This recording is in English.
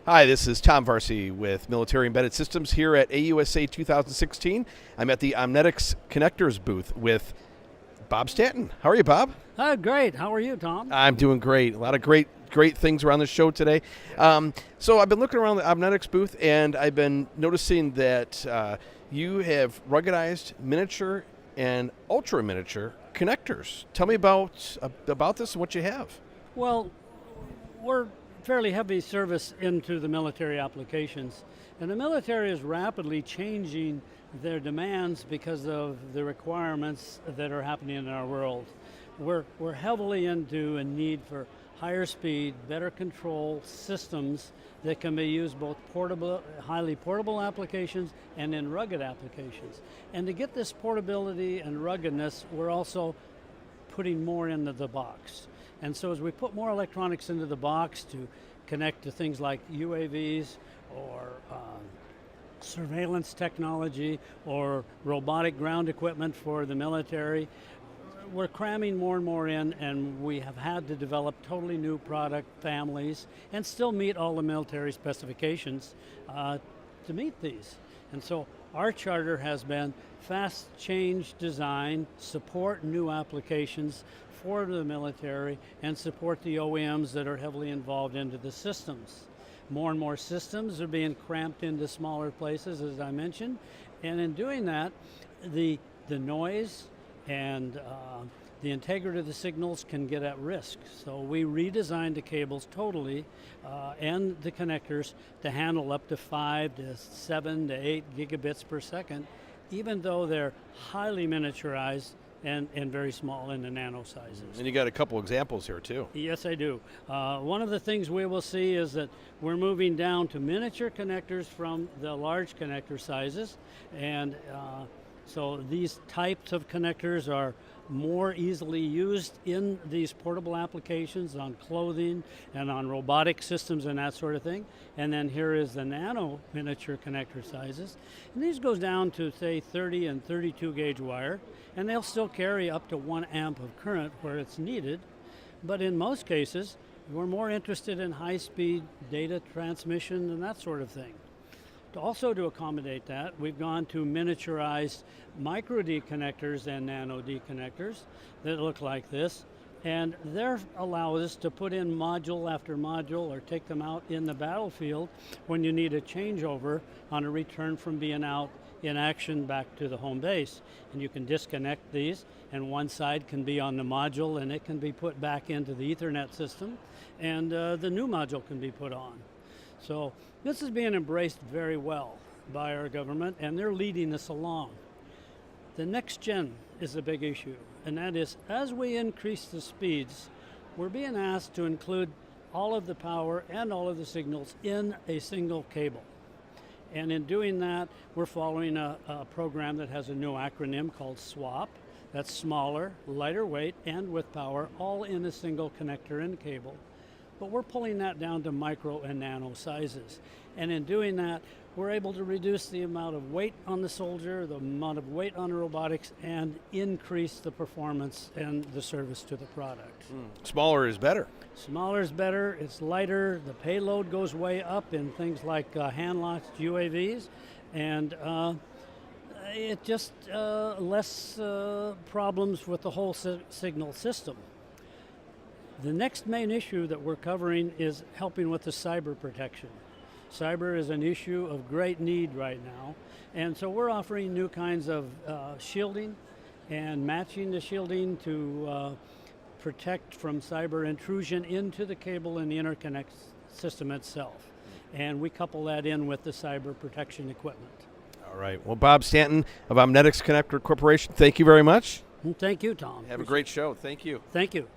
Hi, this is Tom Varcie with Military Embedded Systems here at AUSA 2016. I'm at the Omnetics Connectors booth with Bob Stanton. How are you, Bob? Great. How are you, Tom? I'm doing great. A lot of great things around the show today. So I've been looking around the Omnetics booth, and I've been noticing that you have ruggedized miniature and ultra miniature connectors. Tell me about this and what you have. Well, we're fairly heavy service into the military applications, and the military is rapidly changing their demands because of the requirements that are happening in our world. We're heavily into a need for higher speed, better control systems that can be used both portable, highly portable applications and in rugged applications. And to get this portability and ruggedness, we're also putting more into the box. And so as we put more electronics into the box to connect to things like UAVs or surveillance technology or robotic ground equipment for the military, we're cramming more and more in, and we have had to develop totally new product families and still meet all the military specifications to meet these. And so our charter has been fast change design, support new applications for the military, and support the OEMs that are heavily involved into the systems. More and more systems are being cramped into smaller places, as I mentioned, and in doing that, the noise and the integrity of the signals can get at risk. So we redesigned the cables totally and the connectors to handle up to 5 to 7 to 8 gigabits per second, even though they're highly miniaturized and very small in the nano sizes. And you got a couple examples here too. Yes, I do. One of the things we will see is that we're moving down to miniature connectors from the large connector sizes, and so these types of connectors are more easily used in these portable applications on clothing and on robotic systems and that sort of thing. And then here is the nano miniature connector sizes. And these goes down to say 30 and 32 gauge wire, and they'll still carry up to 1 amp of current where it's needed. But in most cases, we're more interested in high speed data transmission and that sort of thing. Also to accommodate that, we've gone to miniaturized micro D connectors and nano D connectors that look like this, and they allow us to put in module after module or take them out in the battlefield when you need a changeover on a return from being out in action back to the home base. And you can disconnect these, and one side can be on the module and it can be put back into the Ethernet system, and the new module can be put on. So this is being embraced very well by our government, and they're leading us along. The next gen is a big issue, and that is as we increase the speeds, we're being asked to include all of the power and all of the signals in a single cable. And in doing that, we're following a program that has a new acronym called SWAP. That's smaller, lighter weight, and with power, all in a single connector and cable. But we're pulling that down to micro and nano sizes. And in doing that, we're able to reduce the amount of weight on the soldier, the amount of weight on the robotics, and increase the performance and the service to the product. Smaller is better. Smaller is better, it's lighter, the payload goes way up in things like hand-launched UAVs, and it just less problems with the whole signal system. The next main issue that we're covering is helping with the cyber protection. Cyber is an issue of great need right now, and so we're offering new kinds of shielding and matching the shielding to protect from cyber intrusion into the cable and the interconnect system itself. And we couple that in with the cyber protection equipment. All right. Well, Bob Stanton of Omnetics Connector Corporation, thank you very much. Thank you, Tom. Have a great show. Thank you. Thank you.